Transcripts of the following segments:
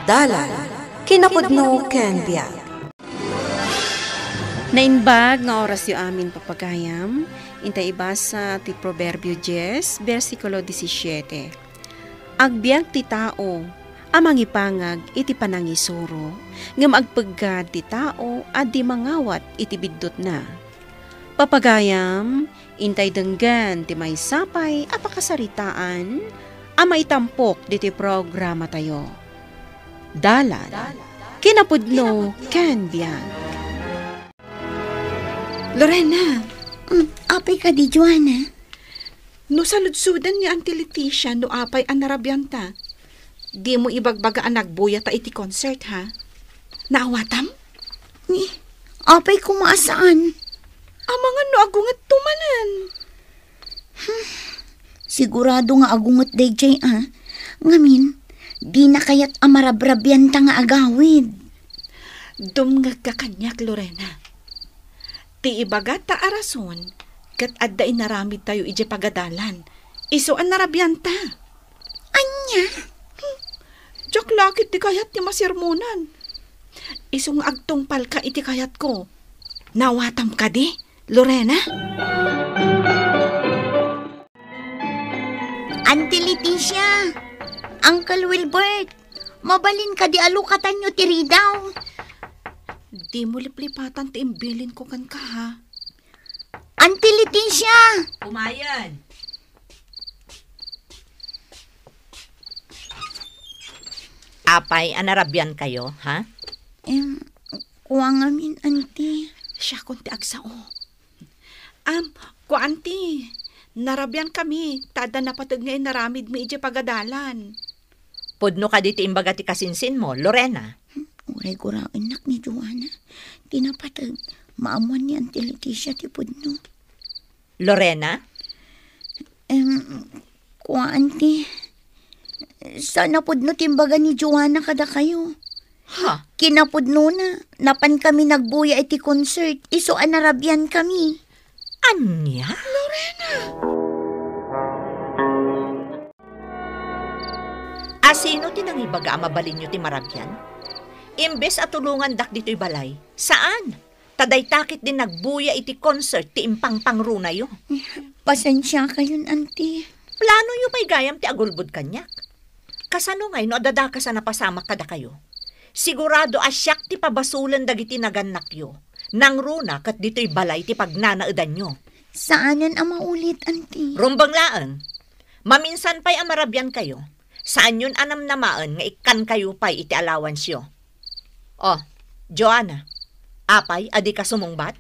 Dalan, kinapudno ken biag. Nainbag nga oras yu amin papagayam, intay ibasa ti Proverbio 10, versikulo 17. Agbiag ti tao, amang ipangag iti panangisuro, ngam agpagad ti tao at di mangawat iti biddot na. Papagayam, intay denggan ti may sapay apakasaritaan, ama itampok diti programa tayo. Dalan, kinapudno ken biag. Lorena, apay ka di, Joanna? no saludsudan ni Auntie Leticia no apay ang narabyanta. Di mo ibagbaga ang nagbuya ta iti concert, ha? Naawatam? Ni, apay kumaasaan? Amangan no agungat tumanan. Sigurado nga agungot dayjay, Ngamin, di na kayat amarabrabyan ta nga agawid. Dumngag ka kanyak, Lorena. Ti ibagat ta arason, kat adda inaramid tayo ije pagadalan. Iso ang narabyanta. Anya? Diyak lakit ti kayat ti masirmunan. Iso nga agtungpal ka iti kayat ko. Nawatam ka di, Lorena? Auntie Leticia, Uncle Wilbert, mabalin ka di alukatan nyo tiri daw. Di mo liplipatan ti imbilin ko kan ka, ha? Auntie Leticia! Umayan. Apay, anarabyan kayo, ha? Kuha ngamin, auntie. Siya kung ti agsao. Auntie, narabyan kami. Tada na patag nga naramid mi ije pagadalan. Pudno ka diti imbaga ti kasinsin mo, Lorena. Uray gurain nak ni Joanna. Tinapatag, maamuan ni Auntie Leticia ti pudno. Lorena? Kuha, auntie. Sana pudno timbaga ni Joanna kada kayo. Ha? Kinapudno na. Napan kami nagbuya iti concert. Iso anarabyan kami. Anya? Lorena! Asino tinangibaga mabalin nyo ti marabyan? Imbes at tulungan dak dito'y balay. Saan? Taday takit din nagbuya iti concert ti impang-pangruna yo. Pasensya kayon, auntie. Plano yo pa'y gayam ti agulbud kanyak. Kasano ngay no adadaka sa napasamak kada kayo? Sigurado asyak ti pabasulan dagiti naganak yo. Nang runa kat dito'y balay ti pagnanaudan nyo. Saanan ang maulit, auntie? Rumbang laan. Maminsan pa'y amarabyan kayo. Saan yun anam namaan nga ikan kayo pa'y iti allowance yo? Oh, Joanna, apay, adi ka sumungbat?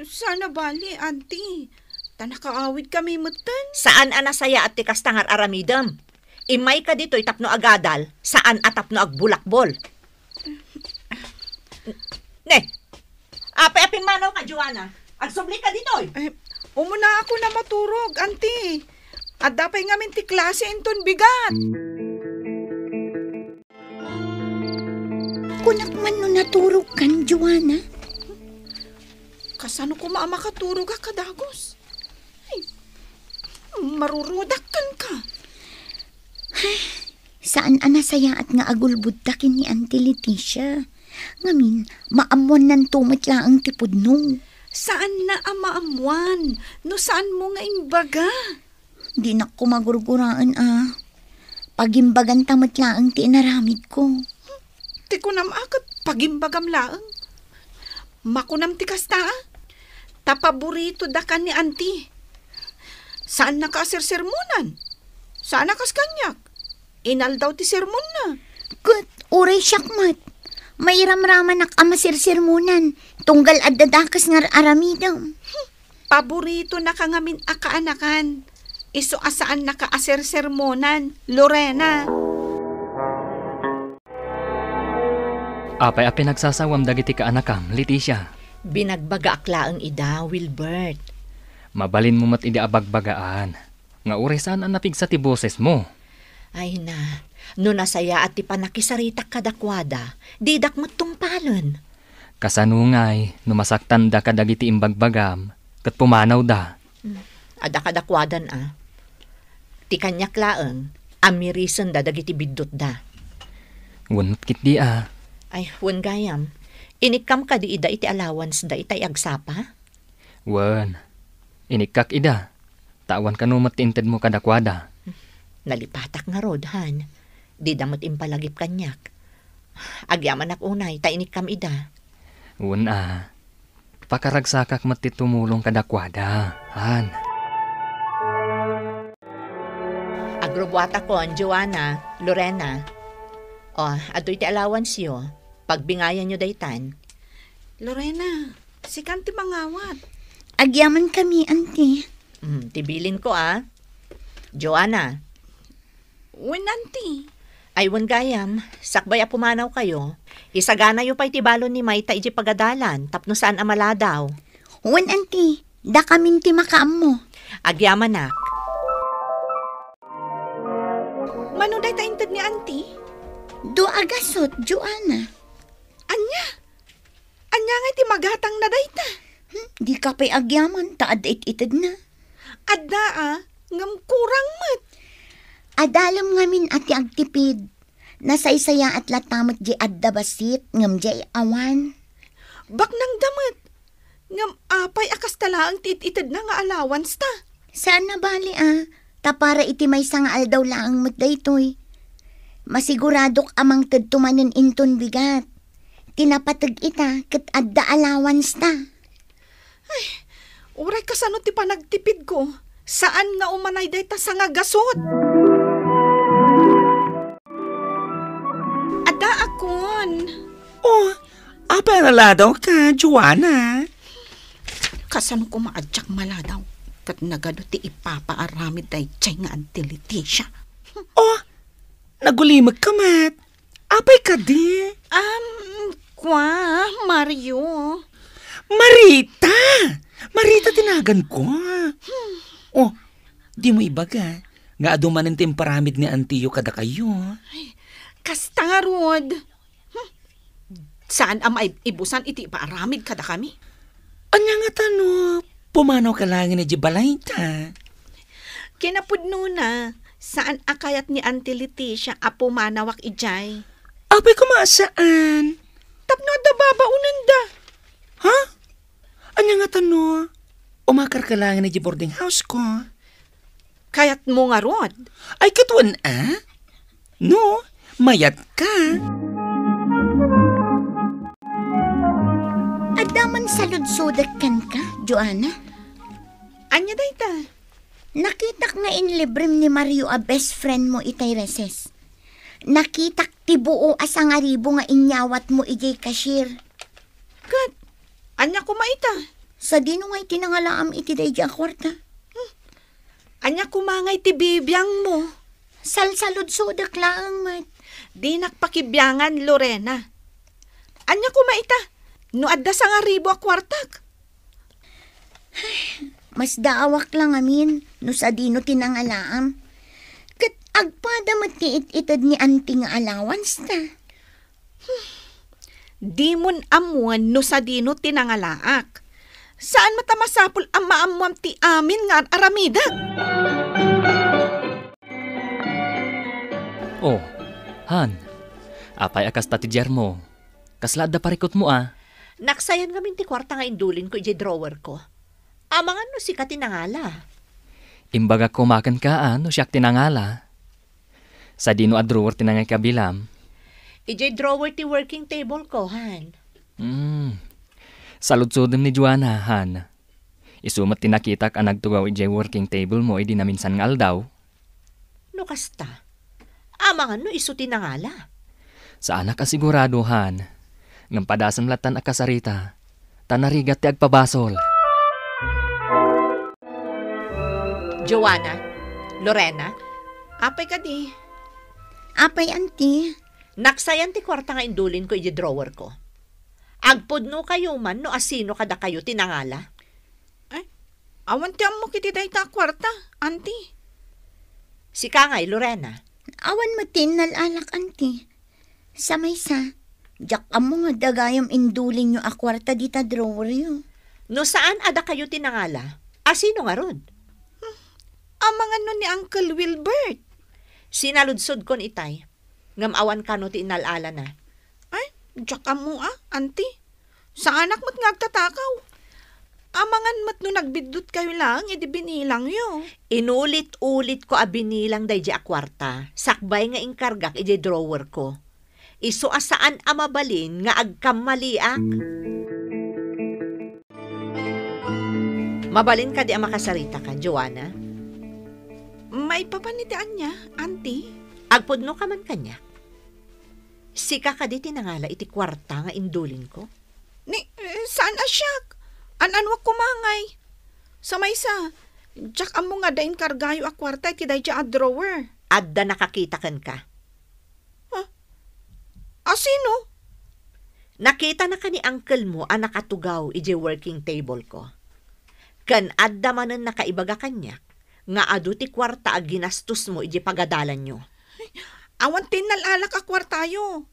Sana bali, auntie. Tanakaawid kami mutan. Saan anasaya at tikas tangar aramidam? Imay ka dito'y tapno agadal, saan at tapno agbulakbol? Ne, apay-aping manaw ka, Joanna. Agsubli ka dito'y. Umuna ako na maturog, auntie. At dapay ngamin ti klase inton bigat. Kunak man no naturog kan, Joanna. Kasano ko makaturo ka kadagos? Ay, marurudak ka. Saan anasaya at nga agulbud takin ni Auntie Leticia? Ngamin, maamuan nan tumit laang tipudno. Saan na amaamuan? No saan mo nga imbaga? Di na ko magurguraan, Pagimbagan tamat laang ti inaramid ko. Ti ko namakot pagimbagam laang. Makunam ti kasta, tapaborito da kan ni auntie. Saan nakasersermonan? Saan nakas kanyak? Inal daw ti sermon na. Gut, uray syakmat. May ramraman nak amasirsermonan. Tunggal at dadakas nga aramidam. Paborito na ka ngamin akaanakan. Iso asaan nakaasersermonan, Lorena. Apay nagsasawam dagiti kaanakam, Leticia. Binagbaga aklaang ida, Wilbert. Mabalin mo mat idi abagbagaan. Nga uresan ang napig sa ti boses mo. Ay na, no nasaya at ti panakisaritak kadakwada, didak matungpalan. Kasanungay, numasaktan da kadagiti imbagbagam, kat pumanaw da. Ada kadakwadan Ti kanyak laeng, amirisen da dagiti biddot da. Wunot kit di Ay, wan gayam. Inikam ka di ida iti allowance da itay agsapa? Wan. Inikak ida. Tawan ka numat tinted mo kadakwada. Nalipatak nga rodhan. Di damot impalagip kanyak. Agyaman ak unay, ta inikam ida. Wan Pakaragsakak mati tumulong kadakwada. Han. Agrobwata ko, Joanna, Lorena. Ato iti allowance yo. Pagbingayan nyo daytan. Lorena, si Kanti mangawat. Agyaman kami, auntie. Tibilin ko Joanna. Wen, Auntie. Ay wan gayam, sakbay pumanaw kayo. Isagana yo pa iti balon ni Mayta iti pagadalan, tapno saan amala daw. Wen, auntie, da kamin ti makaam mo. Agyaman nak. Manuday ta inted ni Auntie? Do agasot, Joanna. Anya nga ti magatang na dayta. Di ka pa'y agyaman, taad it-itid na. Adda ngam kurang mat. Adalam ngamin ati agtipid. Nasaysaya at latamot di adda basit, ngam di awan. Bak nang damat. Ngam apay akas tala ang tit-itid na nga allowance ta. Saan na bali tapara iti may nga aldaw laang mat daytoy. Masiguradok amang tadtumanan inton bigat. Tinapatag ita kat adda allowance ta. Uray kasano ti panagtipid ko. Saan nga umanay dayta sa nga gasot? Ada akon. Apa naladaw ka, Joanna? Kasano ko maadyak maladaw. Kat nagado ti ipapaaramid day chay nga Auntie Leticia. Nagulimag ka, Mat. Apay ka di? Mario. Marita! Marita tinagan ko. Di mo ibaga. Nga adumanin timparamid ni Antiyo kada kayo. Kastarod. Saan ibusan iti paaramid kada kami? Anya nga pumanaw ka lang ni Jibalay ta. Kinapudno na. Saan akayat ni Auntie Leticia apo manawak ijay? Apay kumasaan? Tapno da babaunan da. Ha? Anya nga umakar ka lang ni boarding house ko. Kayat mo nga rod. Ay katuan No, mayat ka. Adaman salud-sudak kan ka, Joanna? Anya dayta? Nakitak nga inlibrem ni Mario a best friend mo itay reses. Nakitak ti buo asang aribo nga inyawat mo ijay cashier. Kat, anya kumaita? Sa dino nga itinangalaam iti dayja kwarta. Anya kumangay ti bibiyang mo. Salsalud-sudak lang, mat. Di nakpakibyangan, Lorena. Anya kumaita? No adda sa nga ribo a kwartak. Mas daawak lang amin, no sa dino tinangalaam. Kat agpada matiit-itad ni auntie nga allowance ta. Di mon amuan no sa dino tinangalaak. Saan matamasapol ang maamuam ti amin nga aramidak? Han. Apay akas tatijar mo. Kaslad da parikot mo Naksayan ngamin ti kwarta nga indulin ko ijay drawer ko. Amangan no si katinangala. Imbaga kumakan ka no siyak tinangala. Sa dino a drawer tinangay kabilam. Ijay drawer ti working table ko, Han. Saludsudem ni Joanna, Han. Isumat tinakitak ang nagtugaw ijay working table mo di na minsan ngal daw. No kasta. Amangan no iso tinangala. Sa anak asigurado, Han. Ngam padasam latan akasarita. Tanarigat ti agpabasol. Joanna, Lorena, Apay ka di. Apay, auntie. naksayan ti kwarta nga indulin ko iji drawer ko. Agpudno kayo man no asino kada kayo tinangala. Awan ti mo kiti dayta kwarta, auntie. Si Kangay, Lorena. Awan matin nalalak, auntie. Sa maysa, jak amo nga dagayam indulin nyo akwarta dita drawer yo. No saan ada kayo tinangala? Asino nga rod? Ang mga no ni Uncle Wilbert. Sinaludsod kon itay. Ngamawan ka no ti inalala na. Ay, diyak mo auntie. Sa anak mo't ngagtatakaw. Amangan mat no nagbidot kayo lang, edi binilang yo. Inulit-ulit ko abinilang day di akwarta. Sakbay nga inkargak iti drawer ko. Iso asaan amabalin nga agkamaliak. Mabalin ka di makasarita ka, Joanna? May papanitian niya, auntie. Agpudno ka man kanya. Sika ka di tinangala iti kwarta nga indulin ko. Saan asyak? Anwak kumangay. Sa maysa, jak amo nga dain kargayo a kwarta iti day a drawer. Adda nakakitakan ka. Sino? Nakita na ka ni uncle mo ang nakatugaw iti working table ko. Kan adda manen nakaibaga kanya, nga adu ti kwarta a ginastos mo iti pagadalan nyo. Awan tinalalak a kwartayo.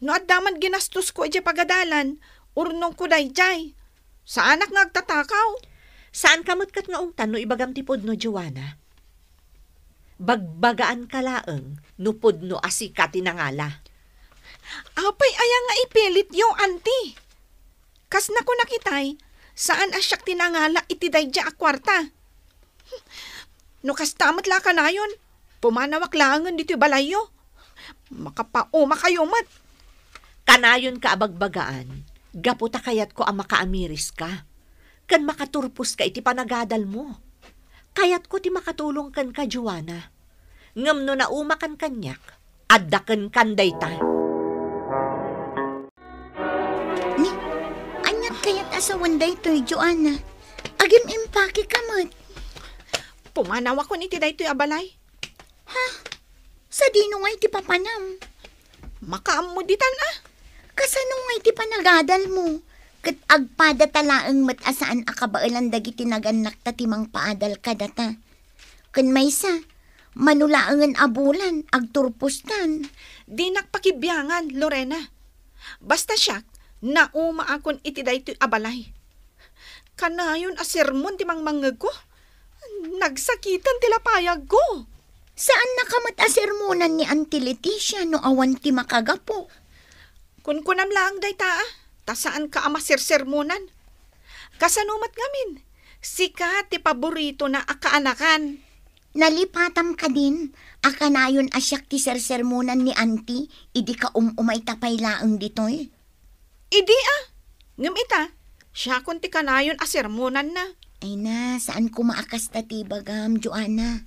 No adda man ginastos ko iti pagadalan, urnong ko day jay. Sa anak ngagtatakaw. Saan kamot kat nga ungtan no ibagam ti podno, Joanna? Bagbagaan ka laeng no podno asika tinangala. Apay aya nga ipilit yo, auntie. Kas na ko nakitay, saan asyak tinangala iti dayja a kwarta. No kas tamat la ka na yun, pumanawak langan dito balayo. Makapauma kayo mat. Kanayon ka abagbagaan. Gaputa kayat ko ang makaamiris ka. Kan makaturpos ka iti panagadal mo. Kayat ko ti makatulong kan ka, Joanna. Ngam no na umakan kanyak, addaken kanday ta. Ni, anyat kayat asawan day to'y, Joanna. Agim impake ka mat. Pumanawak ko niti daytoy abalay. Sa dino nga iti papanam. Makaamuditan Kasano nga iti panagadal mo? Kat agpada talaang mat asaan akabailan dagiti naganak ta timang paadal ka data. Kan maysa, manulaangan abulan, agturpustan. Di nakpakibyangan, Lorena. Basta siya, nauma akon iti daytoy abalay. Kanayon a sermon ti mangmangeg ko. Nagsakitan tila payag ko. Saan nakamat asermonan ni Auntie Leticia no awan ti makagapo? Kunkunam lang day ta, tasaan ka ama sersermonan. Kasanumat ngamin, sika ti paborito na akaanakan. Nalipatam ka din, akanayon asyak ti sersermonan ni Auntie, idi ka umay tapay laang ditoy. Idi ngam ita, siya kun ti kanayon a sermonan na. Ay na, saan ko maakas ti bagam, Joanna?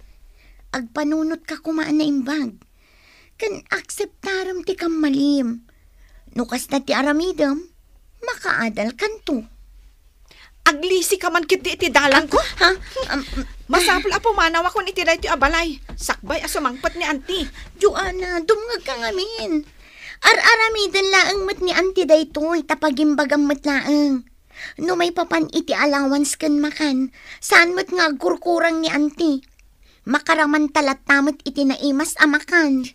Agpanunot ka kumaan na imbag. Kan akseptaram ti kam malim. Nukas na ti aramidam, makaadal kanto. Aglisi ka man kiti iti dalang ko. Masapul a pumanaw ako iti dahi ti abalay. Sakbay a sumangpat ni Auntie. Joanna, dumngag ka ngamin. Ar-aramidan laang mat ni Auntie daytoy, tapagimbagam mat laang. No may papan iti allowance kan makan, saan mat nga kurkurang ni Auntie? Makaraman talat tamot iti naimas amakan.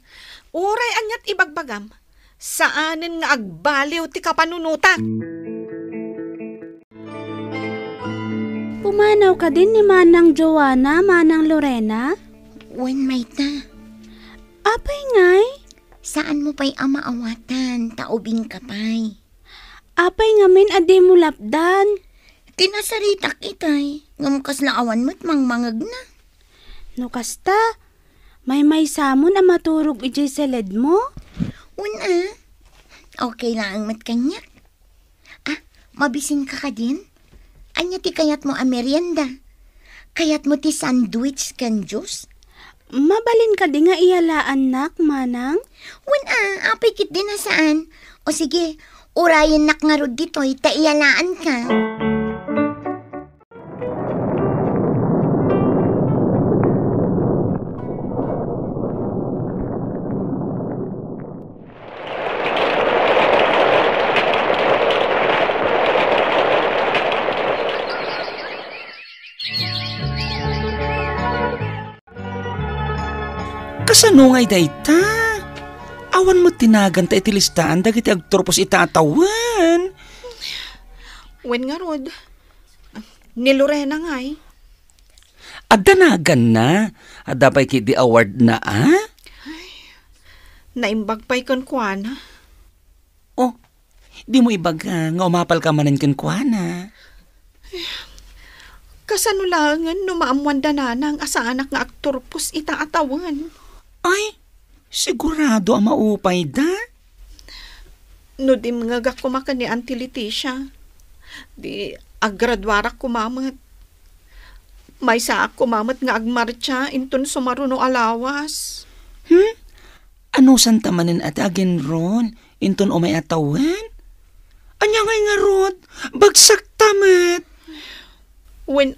Uray anyat ibagbagam. Saanin nga agbaliw ti kapanunutan? Pumanaw ka din ni Manang Joanna, Manang Lorena? Wen may ta. Apay ngay? Saan mo pa'y amaawatan, taubing ka pa'y? Apay ngamin adi mo lapdan. Kinasaritak itay, ngamkas laawan mo't mangmangag na. No kasta, may samon na maturog iji seled mo? Una, okay lang mat kanya. Mabisin ka din? Anya ti kayat mo a merienda? Kayat mo ti sandwich kan juice? Mabalin ka di nga iyalaan nak, Manang? Una, apay kit din na saan? O sige, urayan nak nga rod dito'y ta iyalaan ka. Kasano ngay dayta? Awan mo tinagan ta iti listaan dagiti agturpos itatawan. Wen nga rod. Ni Lorena ngay. Adanagan na. Adapay kiti award na Naimbag pa'y kuana. Oh, di mo ibaga nga umapal ka manan ken kuana. Kasanulangan no maamwanda na ang asaanak nga aktorpos itaatawan. Ay, sigurado ang maupay da. No di mga kumaka ni Auntie Leticia. Di agradwarak kumamat. May saak kumamat nga agmarcha inton sumaruno alawas. Ano santa manen at agin ron, inton umay atawan? Anya ngay nga rod, bagsak tamat. When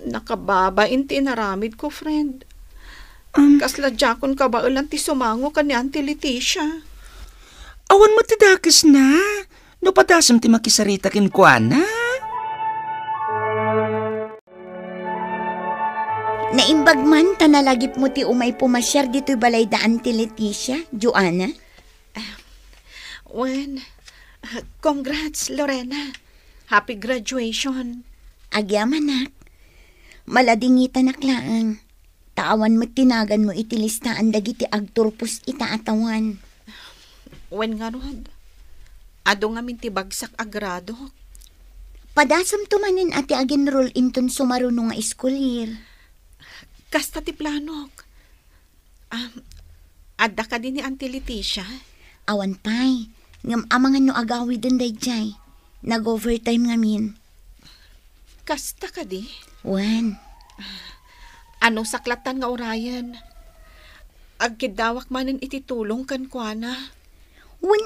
nakababa inti naramid ko, friend. Kasla jakon ka ba ulan ti sumango ka ni Auntie Leticia? Awan mo tidakis na, no padasam ti makisarita kin kuana. Naimbag man, tanalagip mo ti umay pumasyar dito'y balay da Auntie Leticia, Joanna? Congrats, Lorena. Happy graduation. Agyaman nak. Maladingitan naklaan. Taawan mo tinagan mo itilistaan dagiti agturpos itaatawan. Nga rod. Ado nga minti bagsak agrado. Padasam tumanin ati aginroll inton sumaruno nga iskulir. Kasta ti planok. Adda ka din ni Auntie Leticia? Awan pay. Ngam amangan no agawi dun dayjay. Nag-overtime ngamin. Kasta ka di? Wan. Ano saklatan nga orayan? Agkidawak manin ititulong kan kuana. Wan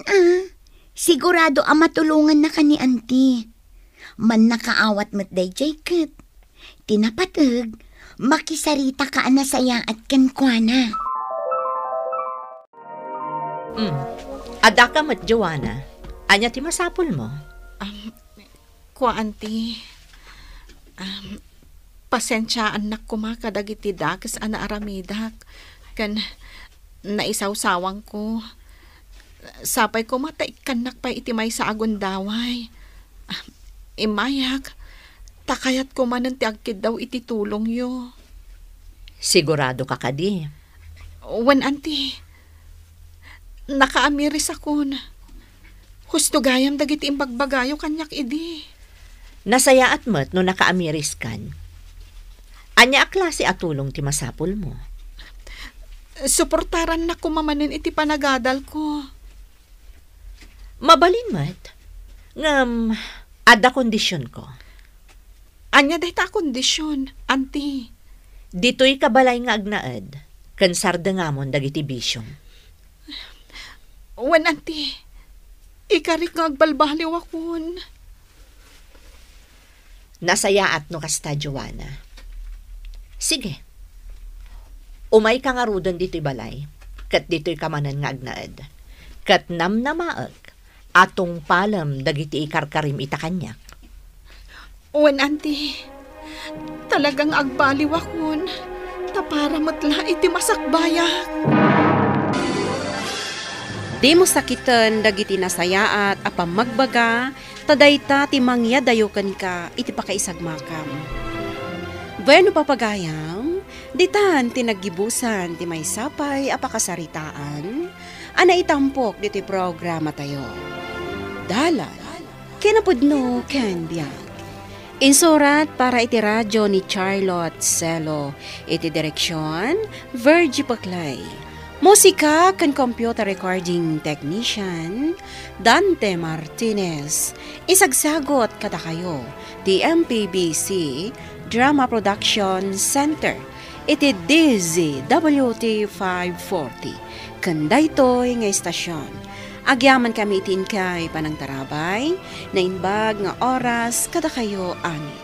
sigurado matulungan na ka ni Auntie. Man nakaawat mo't dayjay kat. Tinapatag. Makisarita ka na saya at kankwana. Ada ka mat, Joanna. Anya ti masapol mo? Auntie. Pasensyaan na kumakadagiti dakas ana aramidak. Kan naisawsawang ko. Sapay ko mataikan pa itimay sa agundaway. Imayak. Takayat ko manan ti agkid daw ititulong yo. Sigurado ka kadi. Auntie. Nakaamiris ako na. Husto gayam dagiti imbagbagayo kanyak idi. Nasayaat mo't no nakaamiris kan. Anya a klase atulong ti masapol mo? Suportaran na kumamanin iti panagadal ko. Mabalin mo't. Ngam, ada kondisyon ko. Anya dahita kondisyon, Auntie. Dito'y kabalay nga agnaed, kansarda nga mon dagiti bisyong. Auntie, ikarik nga agbalbaliw akon. Nasayaat no kasta, Joanna. Sige. Umay ka nga rudon dito'y balay, kat dito'y kamanan nga agnaed. Kat namnamaag, atong palam dagiti ikarkarim itakanyak. Auntie, talagang agbaliw akon. Tapara matla iti masakbayak. Di mo sakitan dagiti nasayaat apam magbaga, tadayta ti mangyadayokan ka iti pakaisagmakam. Bueno papagayam, ditan ti naggibusan ti may sapay apakasaritaan, ana itampok diti programa tayo. Dalan, kinapudno ken biyak. Insurat para iti radyo ni Charlotte Celo, iti direksyon, Virgie Paclay. Musika kan computer recording technician, Dante Martinez. Isagsagot kada kayo, the MPBC Drama Production Center, iti DZWT 540. Kandaytoy nga istasyon. Agyaman kami itin kay panang tarabay, na inbag nga oras kada kayo ani.